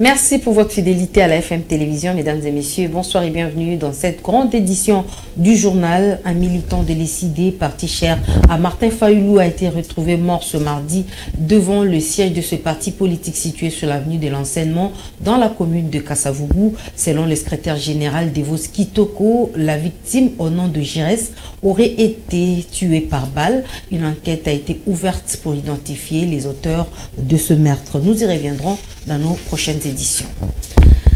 Merci pour votre fidélité à la FM Télévision, mesdames et messieurs. Bonsoir et bienvenue dans cette grande édition du journal. Un militant de l'ECD, parti cher à Martin Fayoulou, a été retrouvé mort ce mardi devant le siège de ce parti politique situé sur l'avenue de l'Enseignement dans la commune de Kasavubu. Selon le secrétaire général d'Evos Kitoko, la victime au nom de Giresse aurait été tuée par balle. Une enquête a été ouverte pour identifier les auteurs de ce meurtre. Nous y reviendrons dans nos prochaines éditions.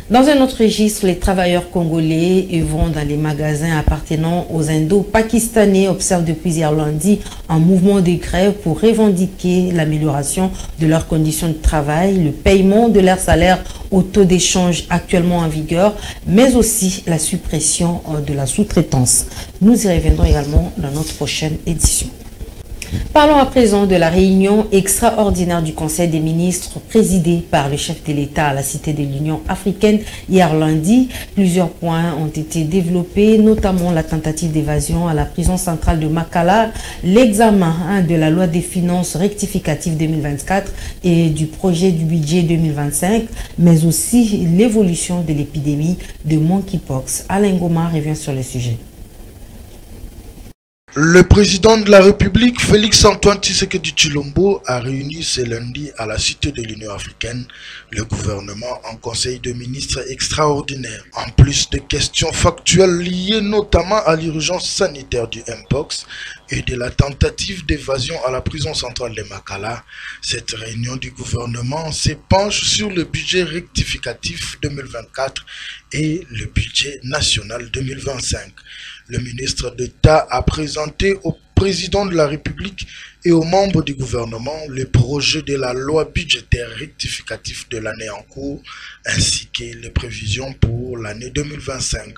Dans un autre registre, les travailleurs congolais œuvrant dans les magasins appartenant aux Indo-Pakistanais observent depuis hier lundi un mouvement de grève pour revendiquer l'amélioration de leurs conditions de travail, le paiement de leur salaire au taux d'échange actuellement en vigueur, mais aussi la suppression de la sous-traitance. Nous y reviendrons également dans notre prochaine édition. Parlons à présent de la réunion extraordinaire du Conseil des ministres présidée par le chef de l'État à la Cité de l'Union africaine hier lundi. Plusieurs points ont été développés, notamment la tentative d'évasion à la prison centrale de Makala, l'examen de la loi des finances rectificative 2024 et du projet du budget 2025, mais aussi l'évolution de l'épidémie de monkeypox. Alain Goma revient sur le sujet. Le président de la République, Félix-Antoine Tshisekedi Tshilombo, a réuni ce lundi à la Cité de l'Union africaine le gouvernement en conseil de ministres extraordinaire. En plus de questions factuelles liées notamment à l'urgence sanitaire du Mpox et de la tentative d'évasion à la prison centrale de Makala, cette réunion du gouvernement s'épanche sur le budget rectificatif 2024 et le budget national 2025. Le ministre d'État a présenté au président de la République et aux membres du gouvernement le projet de la loi budgétaire rectificative de l'année en cours ainsi que les prévisions pour l'année 2025.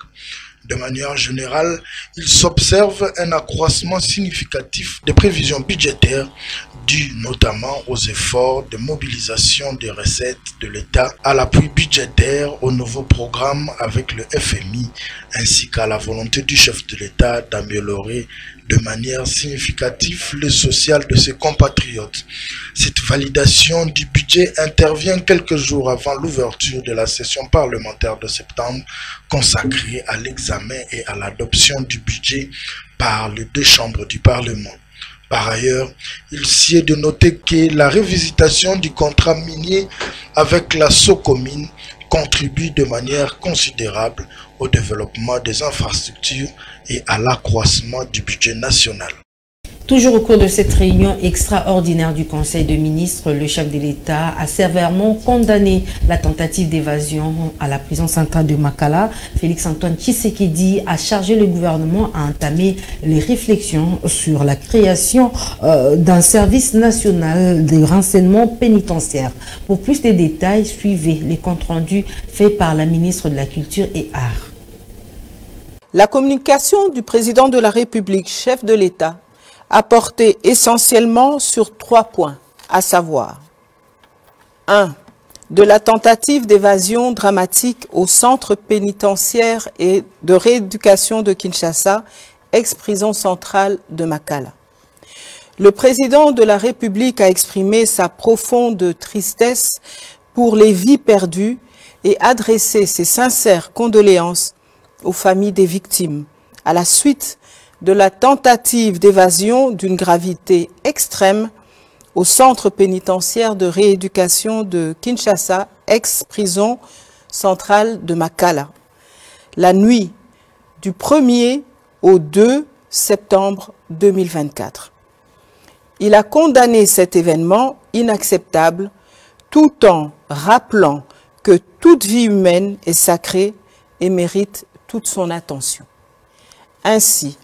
De manière générale, il s'observe un accroissement significatif des prévisions budgétaires dû notamment aux efforts de mobilisation des recettes de l'État, à l'appui budgétaire, au nouveau programme avec le FMI, ainsi qu'à la volonté du chef de l'État d'améliorer de manière significative le social de ses compatriotes. Cette validation du budget intervient quelques jours avant l'ouverture de la session parlementaire de septembre consacrée à l'examen et à l'adoption du budget par les deux chambres du Parlement. Par ailleurs, il s'y est de noter que la révisitation du contrat minier avec la Socomine contribue de manière considérable au développement des infrastructures et à l'accroissement du budget national. Toujours au cours de cette réunion extraordinaire du Conseil des ministres, le chef de l'État a sévèrement condamné la tentative d'évasion à la prison centrale de Makala. Félix-Antoine Tshisekedi a chargé le gouvernement à entamer les réflexions sur la création d'un service national de renseignement pénitentiaire. Pour plus de détails, suivez les comptes rendus faits par la ministre de la Culture et Arts. La communication du président de la République, chef de l'État, a porté essentiellement sur 3 points, à savoir 1. De la tentative d'évasion dramatique au centre pénitentiaire et de rééducation de Kinshasa, ex-prison centrale de Makala. Le président de la République a exprimé sa profonde tristesse pour les vies perdues et adressé ses sincères condoléances aux familles des victimes à la suite de la tentative d'évasion d'une gravité extrême au centre pénitentiaire de rééducation de Kinshasa, ex-prison centrale de Makala, la nuit du 1er au 2 septembre 2024. Il a condamné cet événement inacceptable tout en rappelant que toute vie humaine est sacrée et mérite toute son attention. Ainsi,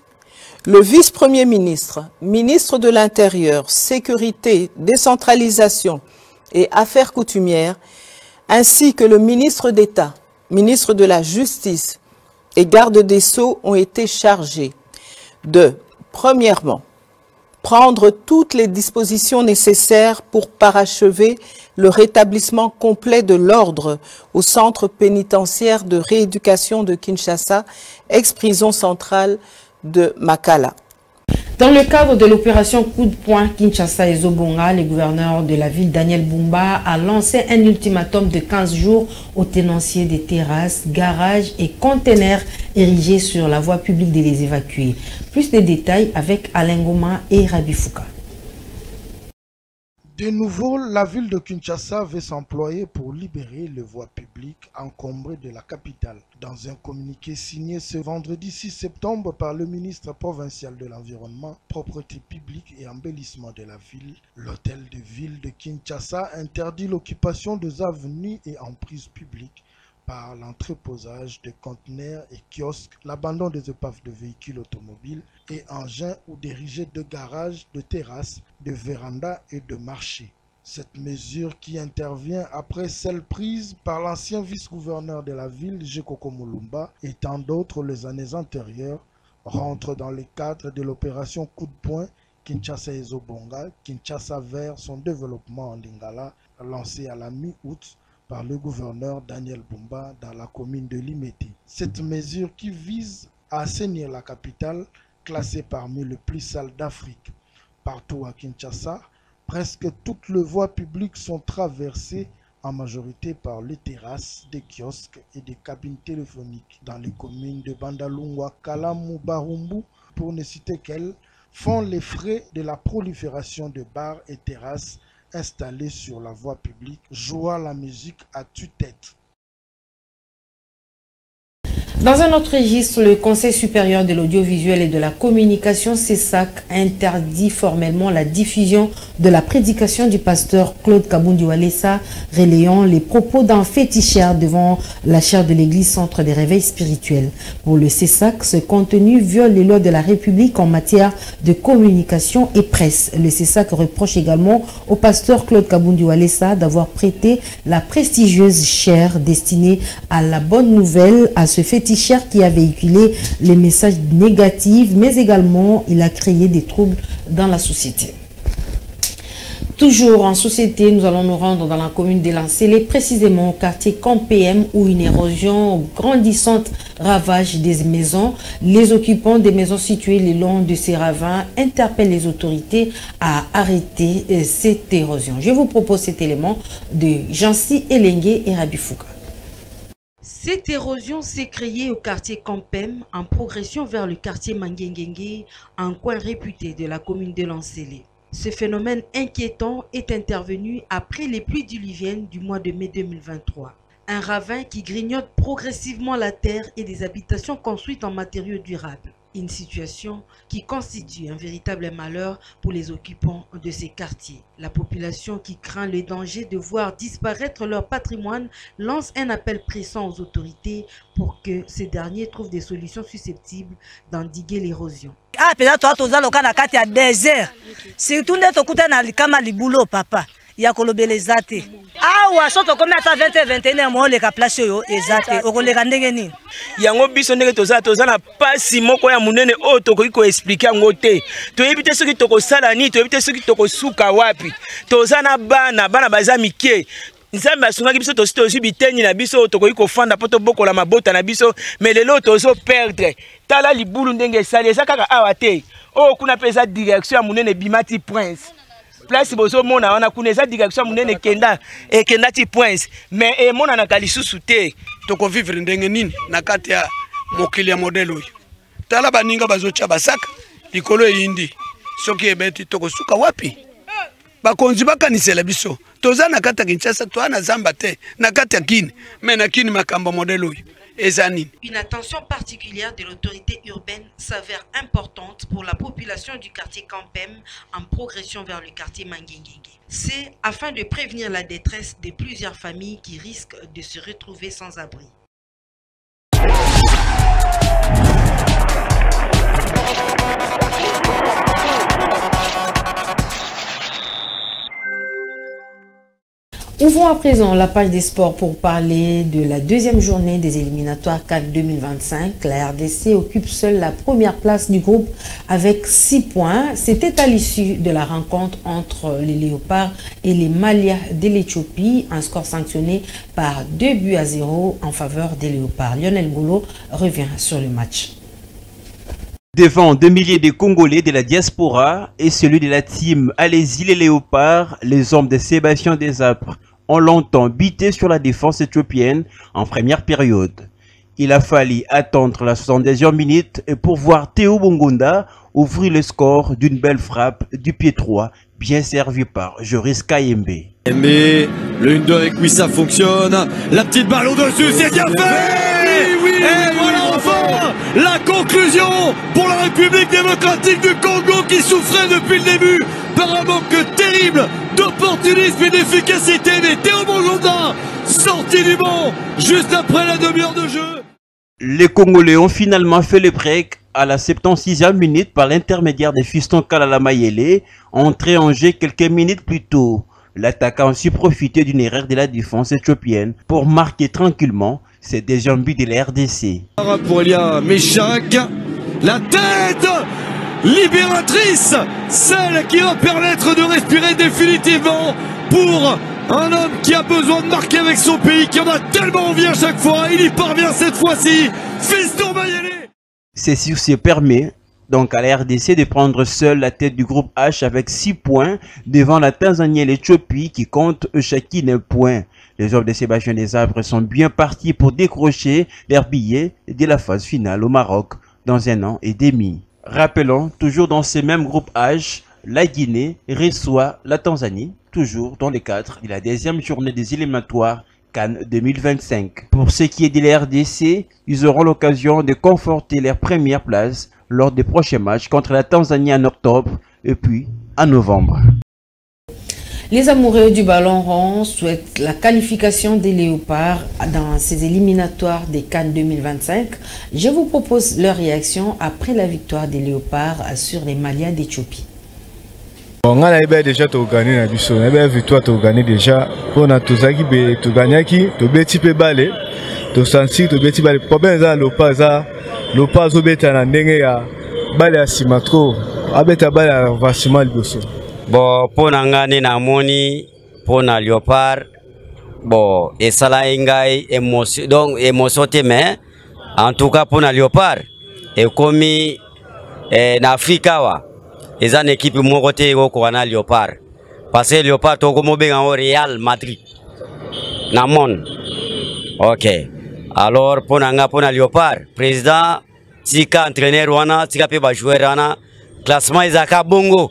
le vice-premier ministre, ministre de l'Intérieur, Sécurité, Décentralisation et Affaires coutumières, ainsi que le ministre d'État, ministre de la Justice et garde des Sceaux ont été chargés de, premièrement, prendre toutes les dispositions nécessaires pour parachever le rétablissement complet de l'ordre au centre pénitentiaire de rééducation de Kinshasa, ex-prison centrale de Makala. Dans le cadre de l'opération Coup de poing Kinshasa et Zobonga, le gouverneur de la ville, Daniel Bumba, a lancé un ultimatum de 15 jours aux tenanciers des terrasses, garages et containers érigés sur la voie publique de les évacuer. Plus de détails avec Alain Goma et Rabi Fouka. De nouveau, la ville de Kinshasa veut s'employer pour libérer les voies publiques encombrées de la capitale. Dans un communiqué signé ce vendredi 6 septembre par le ministre provincial de l'Environnement, Propreté publique et embellissement de la ville, l'hôtel de ville de Kinshasa interdit l'occupation des avenues et emprises publiques par l'entreposage de conteneurs et kiosques, l'abandon des épaves de véhicules automobiles et engins ou dirigés de garages, de terrasses, de vérandas et de marchés. Cette mesure qui intervient après celle prise par l'ancien vice-gouverneur de la ville, Jekoko Mulumba, et tant d'autres les années antérieures, rentre dans le cadre de l'opération Coup de poing Kinshasa et Zobonga, Kinshasa vers son développement en Lingala, lancée à la mi-août par le gouverneur Daniel Bumba dans la commune de Limete. Cette mesure qui vise à assainir la capitale, classée parmi les plus sales d'Afrique. Partout à Kinshasa, presque toutes les voies publiques sont traversées en majorité par les terrasses, des kiosques et des cabines téléphoniques. Dans les communes de Bandalungwa, Kalamu, Barumbu, pour ne citer qu'elles, font les frais de la prolifération de bars et terrasses installés sur la voie publique, jouant la musique à tue-tête. Dans un autre registre, le Conseil supérieur de l'audiovisuel et de la communication, CESAC, interdit formellement la diffusion de la prédication du pasteur Claude Kabundi Walesa, relayant les propos d'un féticheur devant la chaire de l'église centre des réveils spirituels. Pour le CESAC, ce contenu viole les lois de la République en matière de communication et presse. Le CESAC reproche également au pasteur Claude Kabundi Walesa d'avoir prêté la prestigieuse chaire destinée à la bonne nouvelle à ce féticheur qui a véhiculé les messages négatifs, mais également il a créé des troubles dans la société. Toujours en société, nous allons nous rendre dans la commune de Lancélé, précisément au quartier Campem, où une érosion grandissante ravage des maisons. Les occupants des maisons situées le long de ces ravins interpellent les autorités à arrêter cette érosion. Je vous propose cet élément de Jancy Elengue et Rabi Fouka. Cette érosion s'est créée au quartier Campem en progression vers le quartier Mangengengue, un coin réputé de la commune de Lancélé. Ce phénomène inquiétant est intervenu après les pluies diluviennes du mois de mai 2023. Un ravin qui grignote progressivement la terre et des habitations construites en matériaux durables. Une situation qui constitue un véritable malheur pour les occupants de ces quartiers. La population qui craint le danger de voir disparaître leur patrimoine lance un appel pressant aux autorités pour que ces derniers trouvent des solutions susceptibles d'endiguer l'érosion. Ah, peut-être toi, tu as le cas de désert. Si tu n'es pas au boulot, papa. Il y a les athées. Ah, ou à ce moment-là, tu as 20-21 mois, les places les athées. Ou les gandengeni. Il y a un biso nege toza na pasi moko ya munene o toko expliquer ngote. To ebite soki toko sala ni, to ebite soki toko suka wapi. Toza na bana baza mike. Nzambe asungaki biso tosi bitenyi na biso toko fanda poto bokola mabota na biso mais lelo tozo perdre. Tala libulu ndenge sali eza kaka awa te. O kuna pesa direction ya munene Bimati Prince. Place bozo mona wana kuna eza direction munene kenda ti Prince mais e mona na kalisusu te. Toko vivre ndenge nini na kati ya mokili ya modelo oyo. Tala baninga bazocha basaka likolo yindi soki ebeti toko suka wapi. Bakonzi bakanisela biso toza na kati ya Kinshasa to na zamba te na kati ya Kini mais na Kini makambo modelo oyo. Une attention particulière de l'autorité urbaine s'avère importante pour la population du quartier Campem en progression vers le quartier Mangengengue. C'est afin de prévenir la détresse de plusieurs familles qui risquent de se retrouver sans abri. Ouvrons à présent la page des sports pour parler de la deuxième journée des éliminatoires CAN 2025. La RDC occupe seule la première place du groupe avec 6 points. C'était à l'issue de la rencontre entre les Léopards et les Malias de l'Éthiopie, un score sanctionné par 2-0 en faveur des Léopards. Lionel Goulot revient sur le match. Devant 2 milliers de Congolais de la diaspora et celui de la team Allez-y les Léopards, les hommes de Sébastien Desabre ont longtemps bité sur la défense éthiopienne en première période. Il a fallu attendre la 72e minute pour voir Théo Bongonda ouvrir le score d'une belle frappe du pied droit, bien servi par Joris Kayembe. Le 1-2 avec lui, ça fonctionne. La petite balle au-dessus, c'est bien fait. Oui, et voilà enfin la conclusion pour la République démocratique du Congo qui souffrait depuis le début par un manque terrible d'opportunisme et d'efficacité. Mais Théo Bongonda sorti du banc juste après la demi-heure de jeu. Les Congolais ont finalement fait le break à la 76e minute par l'intermédiaire des fistons Kalala Mayele, entré en jeu quelques minutes plus tôt. L'attaquant a su profiter d'une erreur de la défense éthiopienne pour marquer tranquillement ses deuxièmes buts de la RDC. Pour Elia Meshak, la tête libératrice, celle qui va permettre de respirer définitivement pour un homme qui a besoin de marquer avec son pays, qui en a tellement envie à chaque fois. Il y parvient cette fois-ci, Fiston Mayele. Ce succès permet donc à la RDC de prendre seule la tête du groupe H avec 6 points devant la Tanzanie et l'Éthiopie qui comptent chacune un point. Les hommes de Sébastien Desabre sont bien partis pour décrocher leur billet de la phase finale au Maroc dans 1 an et demi. Rappelons, toujours dans ce même groupe H, la Guinée reçoit la Tanzanie, toujours dans le cadre de la 2e journée des éliminatoires CAN 2025. Pour ce qui est de la RDC, ils auront l'occasion de conforter leur première place lors des prochains matchs contre la Tanzanie en octobre et puis en novembre. Les amoureux du ballon rond souhaitent la qualification des Léopards dans ces éliminatoires des CAN 2025. Je vous propose leur réaction après la victoire des Léopards sur les Maliens d'Éthiopie. On a déjà gagné la victoire, tu as gagné déjà. On a tous gagné, tu gagné qui, tu bêtis pe balé, tu senti, tu bêtis balé. Problème ça, le pas au bêta na ndenge ya balé à simatro, abeta balé à vassement liboso. Bon, pour n'angani na moni, pour na Léopard, bon, et ça là engai émotion, donc émotion mais en tout cas pour na Léopard, et comme na Afrika wa. Et une équipe mon côté au na Léopard parce que Léopard to comme bien au Real Madrid na mon OK alors pour na Léopard président tika entraîneur wana tika pe ba joueur wana classement izaka bongo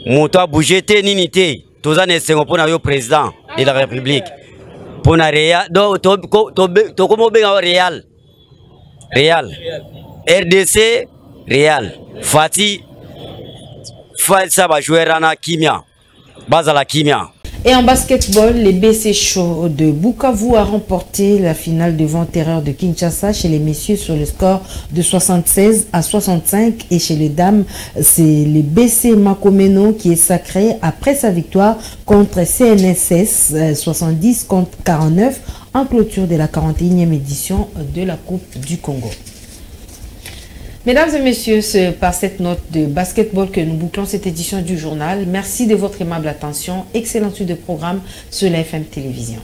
moto a bougé te nini te tozane sengo pour na yo président de la République pour na Real do to comme bien au Real RDC Real Fati Et en basketball, les BC Show de Bukavu a remporté la finale devant Terreur de Kinshasa chez les messieurs sur le score de 76-65 et chez les dames, c'est les BC Makomeno qui est sacré après sa victoire contre CNSS 70-49 en clôture de la 41e édition de la Coupe du Congo. Mesdames et messieurs, c'est par cette note de basketball que nous bouclons cette édition du journal. Merci de votre aimable attention. Excellente suite de programme sur la FM Télévision.